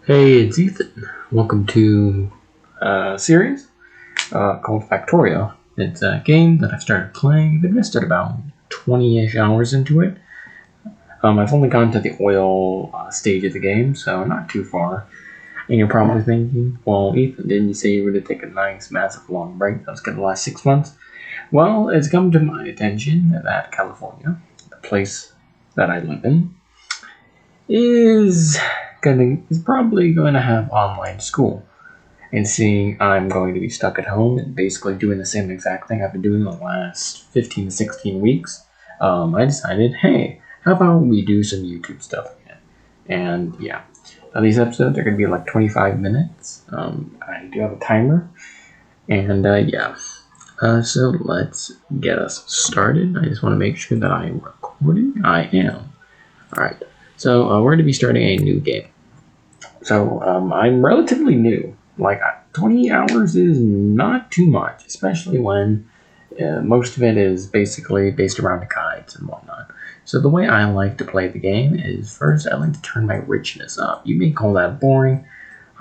Hey, it's Ethan. Welcome to a series called Factorio. It's a game that I've started playing. I've invested about 20-ish hours into it. I've only gone to the oil stage of the game, so not too far. And you're probably thinking, well, Ethan, didn't you say you were going to take a nice, massive, long break that was going to last 6 months? Well, it's come to my attention that California, the place that I live in, is probably going to have online school. And seeing I'm going to be stuck at home and basically doing the same exact thing I've been doing the last 15 to 16 weeks, I decided, hey, how about we do some YouTube stuff again? And yeah, these episodes are going to be like 25 minutes. I do have a timer. And yeah, so let's get us started. I just want to make sure that I am recording. I am. All right. So we're going to be starting a new game. So I'm relatively new. Like 20 hours is not too much, especially when most of it is basically based around guides and whatnot. So the way I like to play the game is first I like to turn my richness up. You may call that boring.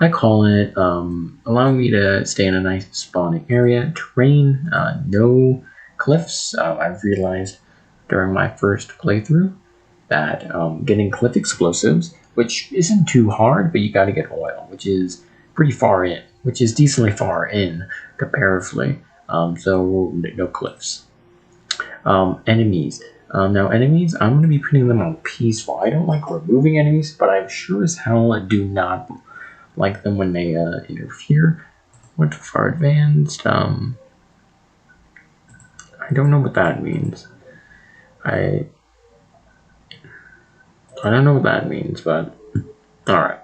I call it allowing me to stay in a nice spawning area, terrain, no cliffs. I've realized during my first playthrough that getting cliff explosives, which isn't too hard, but you got to get oil, which is pretty far in, which is decently far in comparatively. So no cliffs. Enemies. Now enemies, I'm going to be putting them on peaceful. I don't like removing enemies, but I sure as hell do not like them when they interfere. Went too far advanced. I don't know what that means. I don't know what that means, but alright.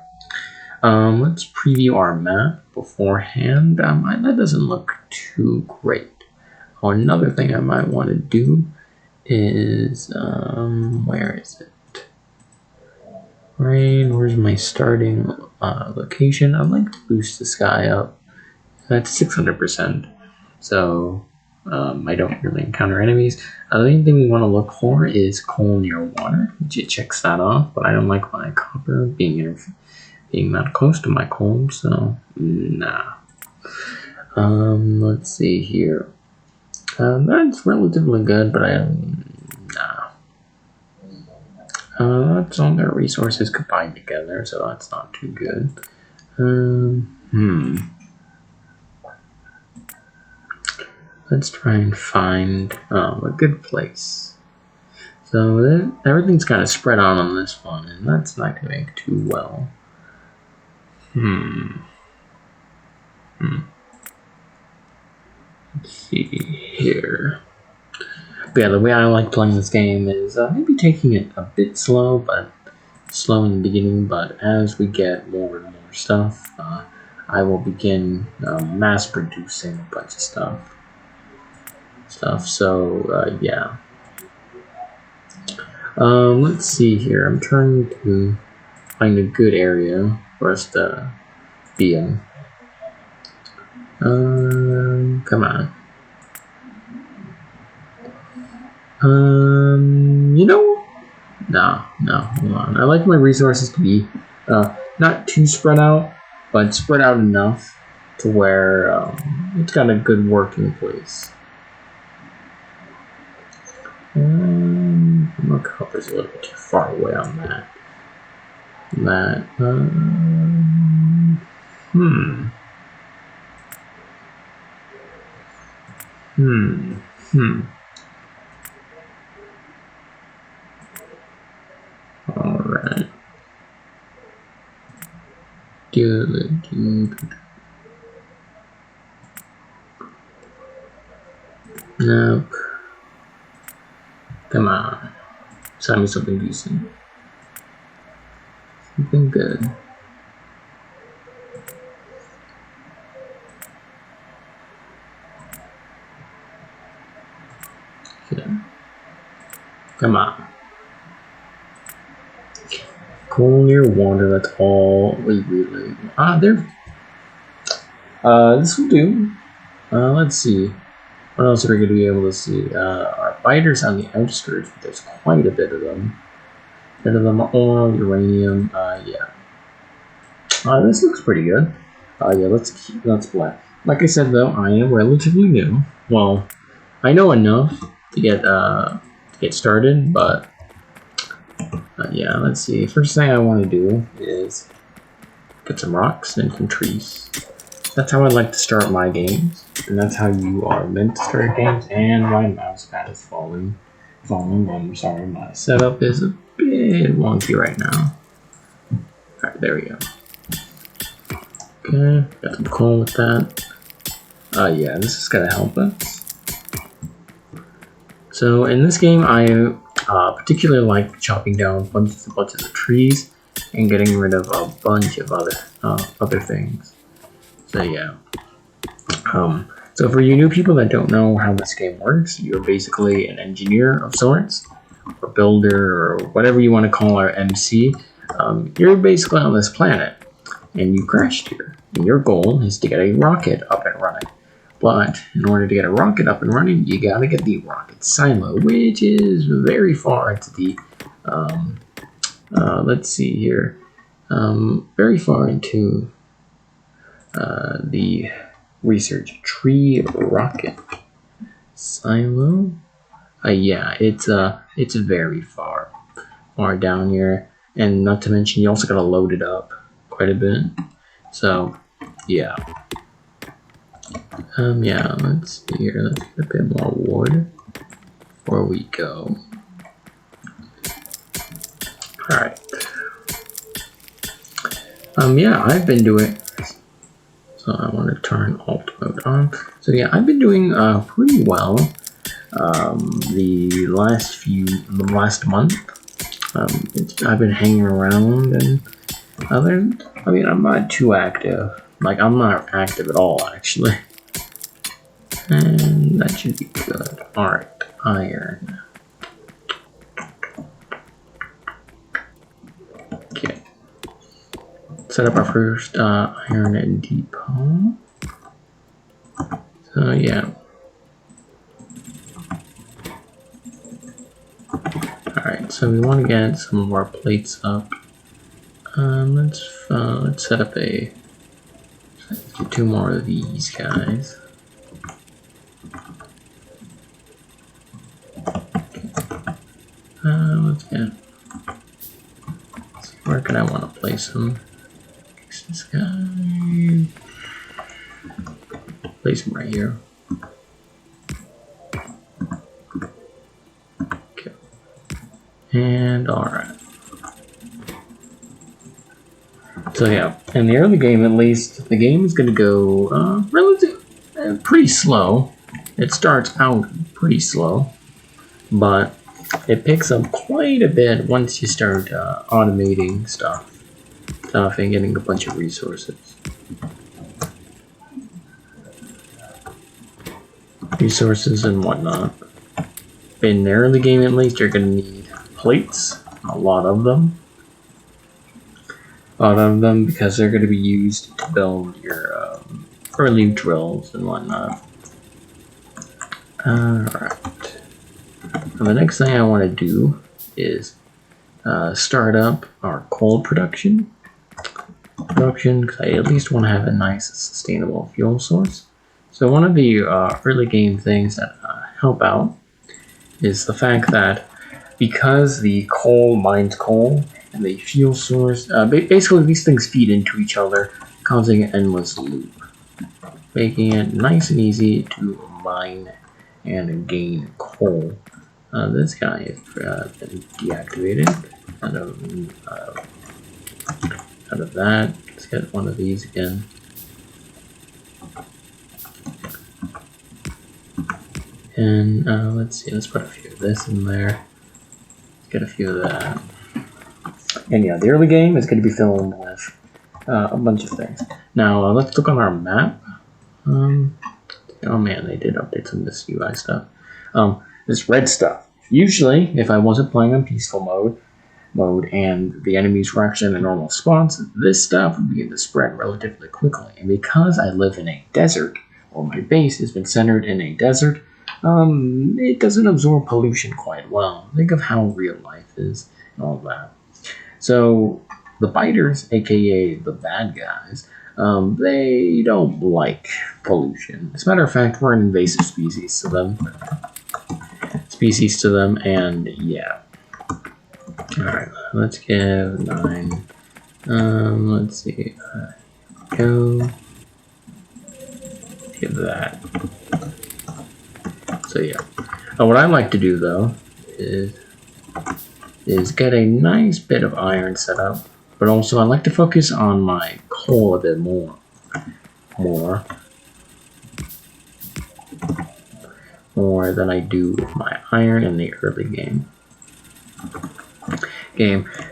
Let's preview our map beforehand. That doesn't look too great. Oh, another thing I might want to do is, where is it? Rain, where's my starting location? I'd like to boost this guy up. That's 600%. So, I don't really encounter enemies. The main thing we want to look for is coal near water, which it checks that off, but I don't like my copper being that close to my coal, so nah. Let's see here. That's relatively good, but nah. That's all their resources combined together, so that's not too good. Let's try and find a good place. So everything's kind of spread out on this one, and that's not going too well. Let's see here. But yeah, the way I like playing this game is maybe taking it a bit slow, but slow in the beginning. But as we get more and more stuff, I will begin mass producing a bunch of stuff. So yeah. Let's see here. I'm trying to find a good area for us to be in. Come on. You know, no, hold on. I like my resources to be not too spread out, but spread out enough to where it's got a good working place. My copper's a little bit too far away on that. Alright. Nope. Come on. Send me something decent. Something good. Okay. Come on. Coal near water, that's all we really... there. This will do. Let's see. What else are we going to be able to see? Our biters on the outskirts, there's quite a bit of them. Bit of them are oil, uranium, yeah. This looks pretty good. Yeah, let's play. Like I said though, I am relatively new. Well, I know enough to get started, but yeah, let's see. First thing I want to do is get some rocks and some trees. That's how I like to start my games, and that's how you are meant to start games. And my mouse pad is falling. I'm sorry, my setup is a bit wonky right now. Alright, there we go. Okay, got some coal with that. Yeah, this is gonna help us. So in this game, I particularly like chopping down bunches of trees and getting rid of a bunch of other things. So yeah. So for you new people that don't know how this game works, you're basically an engineer of sorts, or builder, or whatever you want to call our MC. You're basically on this planet, and you crashed here. And your goal is to get a rocket up and running. But in order to get a rocket up and running, you gotta get the rocket silo, which is very far into the, let's see here, very far into the research tree rocket silo. Yeah, it's very far down here, and not to mention you also gotta load it up quite a bit. So yeah. Yeah, let's see here. Let's get a bit more wood before we go. Alright. Yeah, I've been doing. So I want to turn alt mode on. So yeah, I've been doing pretty well. The last month. I've been hanging around, and I'm not too active. Like, I'm not active at all, actually. And that should be good. Alright, iron. Okay. Set up our first iron depot. So yeah. Alright, so we want to get some of our plates up. Let's set up let's do 2 more of these guys. Let's see, where can I want to place him? This guy. Place him right here. Okay. And alright. So yeah, in the early game at least, the game is going to go pretty slow. It starts out pretty slow, but it picks up quite a bit once you start automating stuff and getting a bunch of resources. And whatnot. In the early game at least, you're going to need plates, a lot of them. Because they're going to be used to build your early drills and whatnot. Alright. The next thing I want to do is start up our coal production. Because I at least want to have a nice sustainable fuel source. So one of the early game things that help out is the fact that because the coal mines coal and the fuel source, basically these things feed into each other, causing an endless loop, making it nice and easy to mine and gain coal. This guy has been deactivated out of that. Let's get one of these again. And let's see, let's put a few of this in there. Let's get a few of that. And yeah, the early game is going to be filled with a bunch of things. Now let's look on our map. Oh man, they did update some of this UI stuff. This red stuff. Usually, if I wasn't playing on peaceful mode and the enemies were actually in the normal spots, this stuff would begin to spread relatively quickly. And because I live in a desert, or my base has been centered in a desert, it doesn't absorb pollution quite well. Think of how real life is and all that. So the biters, aka the bad guys, they don't like pollution. As a matter of fact, we're an invasive species to them. And yeah. Alright, let's give 9. Let's see. Go. Give that. So yeah. What I like to do though is get a nice bit of iron set up, but also I like to focus on my coal a bit more than I do my iron in the early game.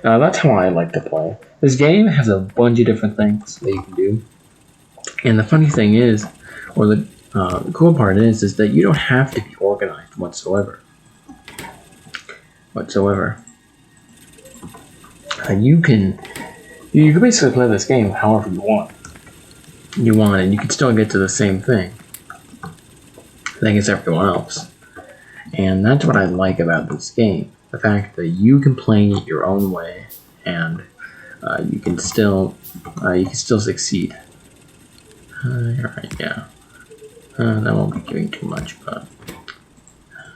That's how I like to play. This game has a bunch of different things that you can do, and the funny thing is, or the cool part is that you don't have to be organized whatsoever. You can basically play this game however you want, and you can still get to the same thing as everyone else. And that's what I like about this game: the fact that you can play it your own way, and you can still succeed. Alright, yeah. That won't be giving too much, but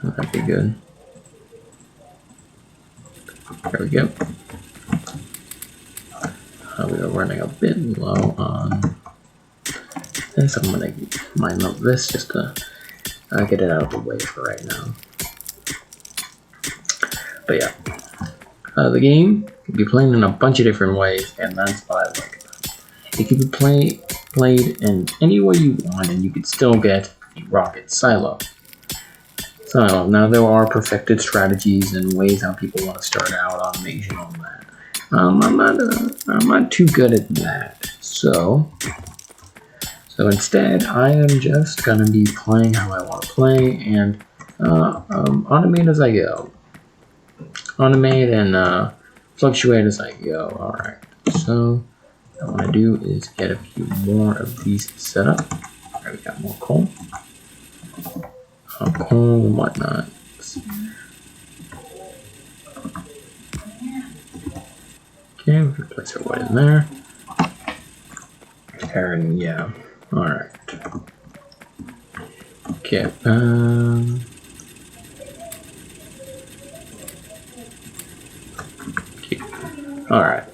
that'd be good. There we go. We are running a bit low on this. I'm gonna mine up this just to get it out of the way for right now. But yeah, the game can be played in a bunch of different ways, and that's what I like about it. It can be played in any way you want, and you can still get a rocket silo. Now there are perfected strategies and ways how people want to start out, automation, all that. I'm not too good at that. So instead, I am just gonna be playing how I want to play and automate as I go. Automate and fluctuate as I go. All right. So what I want to do is get a few more of these set up. All right, we got more coal. Coal and whatnot. Okay, we can place our wood in there. And yeah, all right. Okay. All right.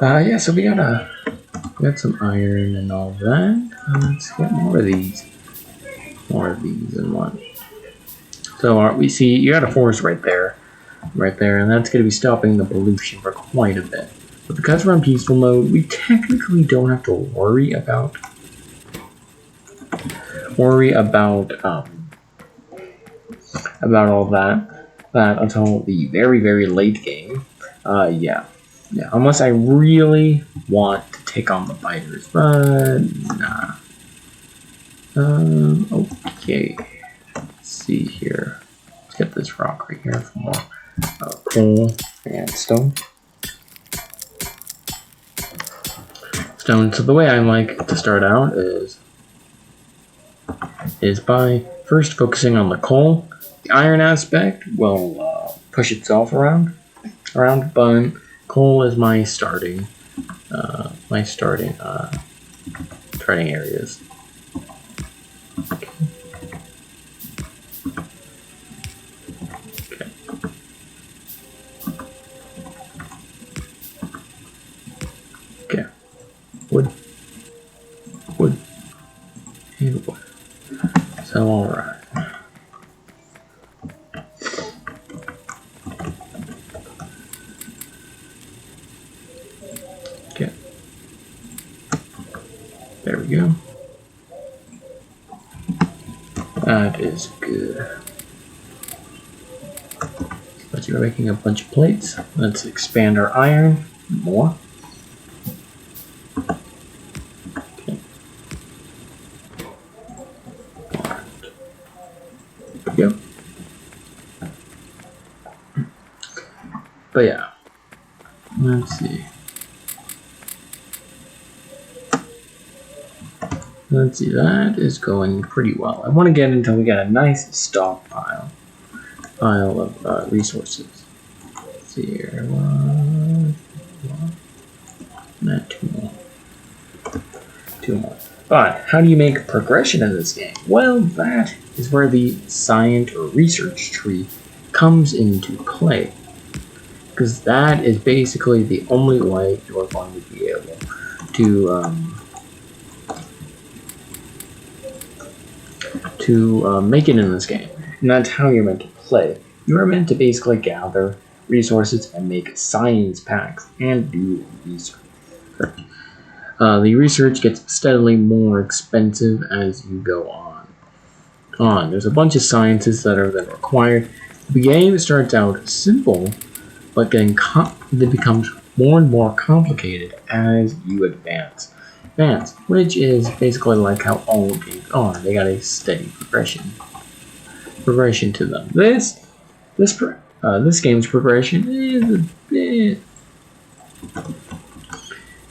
Yeah. So we got some iron and all that. Let's get more of these. And one. So we see you got a forest right there, and that's going to be stopping the pollution for quite a bit. But because we're on peaceful mode, we technically don't have to worry about all that until the very, very late game. Yeah, unless I really want to take on the biters, but nah. Okay. Let's see here. Let's get this rock right here for more coal and stone. So the way I like to start out is by first focusing on the coal. The iron aspect will push itself around, but coal is my starting areas. Okay. Wood, and wood. So all right. Okay. There we go. That is good. But you're making a bunch of plates. Let's expand our iron more. Okay. Alright. There we go. But yeah. Let's see. That is going pretty well. I want to get until we get a nice stockpile of resources. Let's see here. 2 more. But how do you make progression in this game? Well, that is where the science or research tree comes into play. Because that is basically the only way you're going to be able to make it in this game. And that's how you're meant to play. You are meant to basically gather resources and make science packs and do research. The research gets steadily more expensive as you go on. There's a bunch of sciences that are required. The game starts out simple, but then it becomes more and more complicated as you advance, which is basically like how all games are. They got a steady progression to them. This game's progression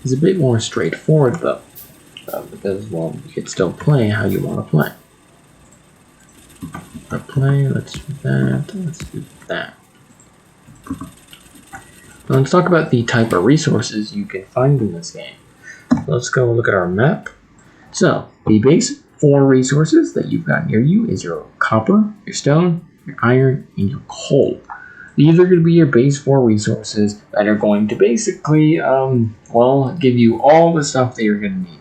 is a bit more straightforward though, because well, you can still play how you want to play. Let's do that. Let's do that. Now let's talk about the type of resources you can find in this game. Let's go look at our map. So the base 4 resources that you've got near you is your copper, your stone, your iron, and your coal. These are going to be your base 4 resources that are going to basically, give you all the stuff that you're going to need.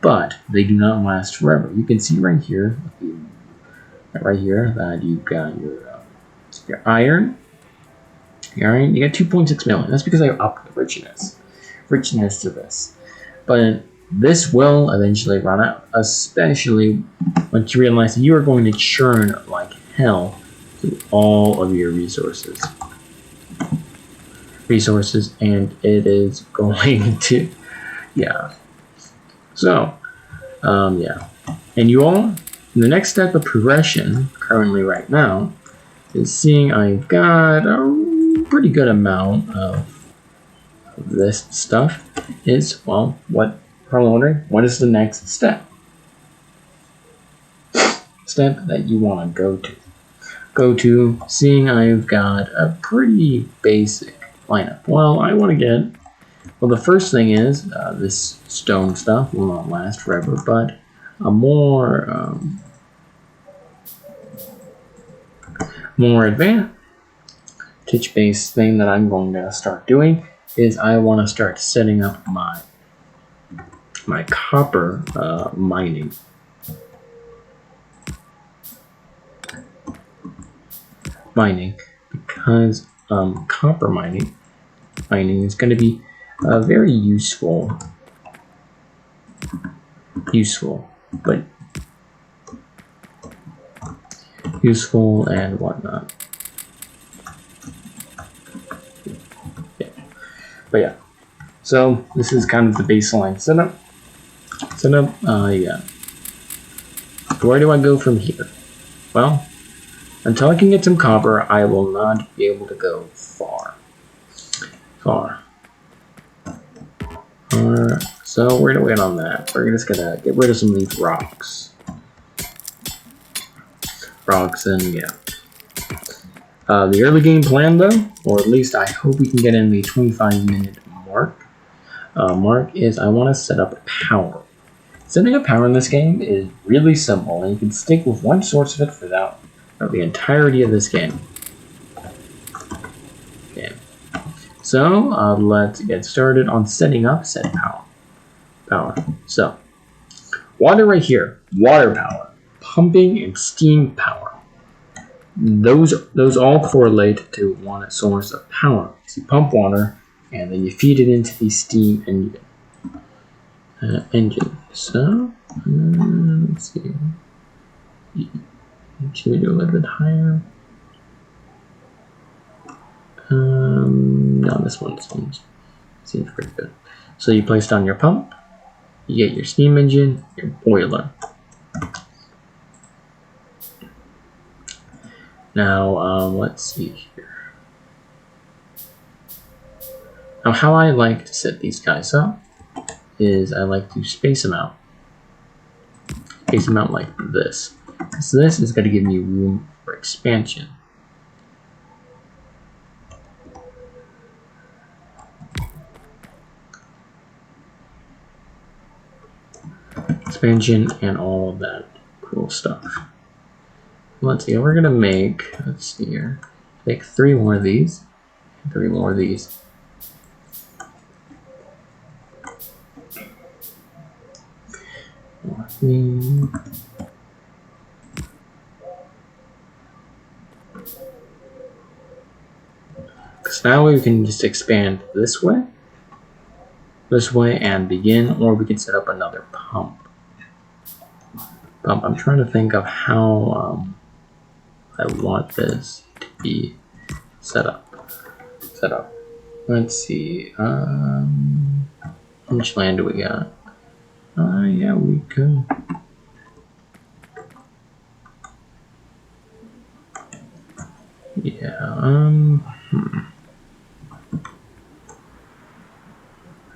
But they do not last forever. You can see right here that you've got your iron. You got 2.6 million. That's because I upped the richness to this. But this will eventually run out, especially once you realize that you are going to churn like hell through all of your resources, and it is going to, yeah. So, and you all, the next step of progression currently right now is seeing I've got a pretty good amount of this stuff. Is, well, what is the next step that you want to go to, seeing I've got a pretty basic lineup. Well, the first thing is this stone stuff will not last forever, but a more advantage-based thing that I'm going to start doing is I want to start setting up my copper mining. Because copper mining is going to be very useful and whatnot. But yeah, so this is kind of the baseline setup. Where do I go from here? Well, until I can get some copper, I will not be able to go far. So where do we get on that? We're just gonna get rid of some of these rocks, and yeah. The early game plan though, or at least I hope we can get in the 25-minute mark. Is I want to set up power. Setting up power in this game is really simple, and you can stick with one source of it for the entirety of this game. Okay. So let's get started on setting up set power. So water right here, water power, pumping and steam power. Those all correlate to one source of power. So you pump water and then you feed it into the steam engine. So let's see. Should we do a little bit higher? No, this one seems pretty good. So you place down your pump, you get your steam engine, your boiler. Now, let's see here. Now, how I like to set these guys up is I like to space them out. Space them out like this. So this is going to give me room for expansion. expansion, and all of that cool stuff. Let's see, we're gonna make, let's see here, make 3 more of these, 3 more of these. Because now we can just expand this way, and begin, or we can set up another pump. I'm trying to think of how I want this to be set up. Let's see. How much land do we got? Yeah, we could. Yeah.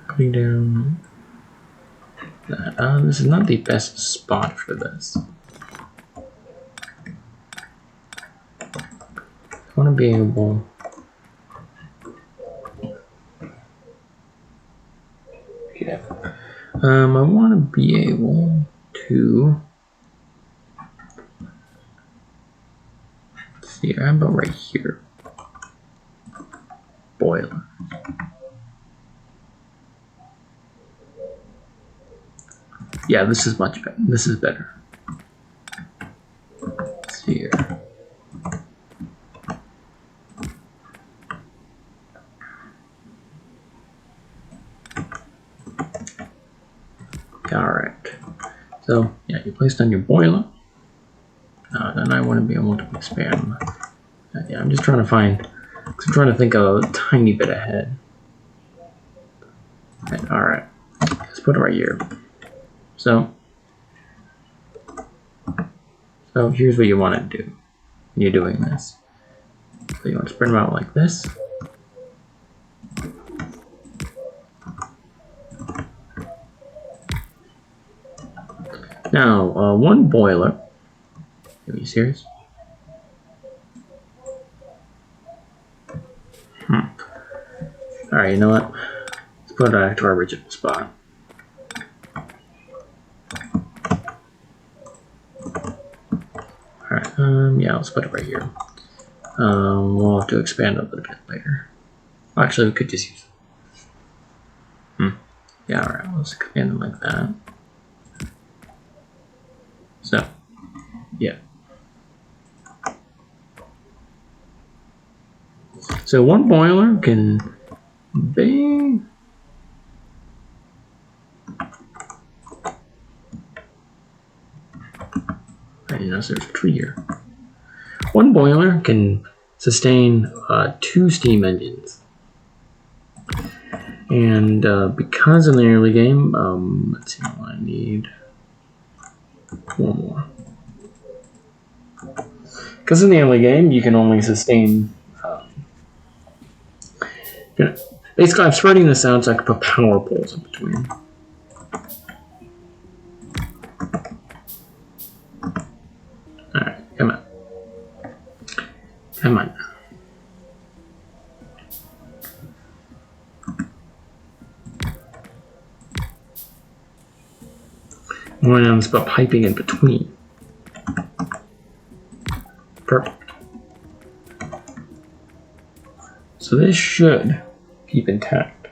Putting down that. This is not the best spot for this. I want to be able. Yeah. I want to be able to. Let's see. How about right here? Boiler. Yeah, this is much better. This is better. Let's see here. Alright. So, yeah, you placed on your boiler. Then I want to be able to expand. Yeah, I'm just trying to find. I'm trying to think a tiny bit ahead. Alright. Let's put it right here. So here's what you want to do when you're doing this. So you want to spread them out like this. Now, one boiler. Are you serious? Alright, you know what? Let's put it back to our original spot. Alright, yeah, let's put it right here. We'll have to expand a little bit later. Actually, we could just use it. Yeah, alright, let's expand it like that. So, yeah. So one boiler can be... You know, so there's a tree here. One boiler can sustain 2 steam engines. And because in the early game, let's see what I need. 1 more. Because in the early game, you can only sustain. Basically, I'm spreading this out so I can put power poles in between. Alright, come on. Come on. More now it's about piping in between. Perfect. So this should keep intact.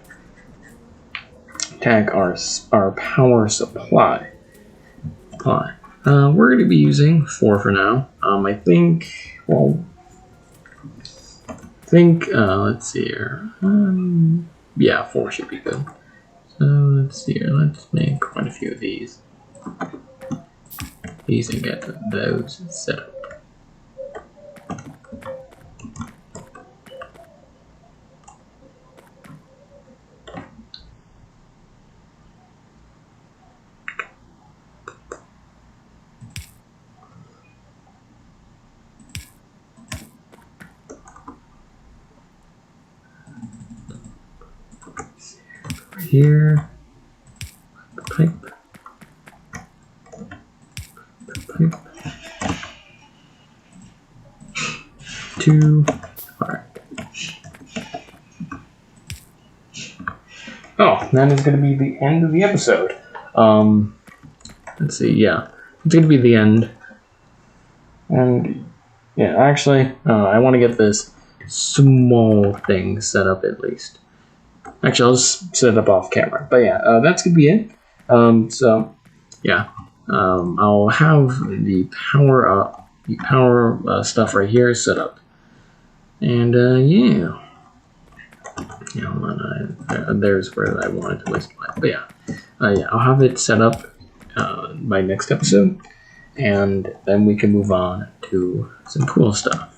Our power supply. We're going to be using 4 for now. I think, well, let's see here. Yeah, 4 should be good. So let's see here. Let's make quite a few of these. These and get those set up. Here, the pipe. 2. Alright. Oh, that is going to be the end of the episode. let's see. Yeah, it's gonna be the end. And yeah, actually, I want to get this small thing set up at least. Actually, I'll just set it up off camera. But yeah, that's gonna be it. So yeah, I'll have the power stuff right here set up, and yeah. There's where I wanted to place it. But yeah, I'll have it set up by next episode, and then we can move on to some cool stuff.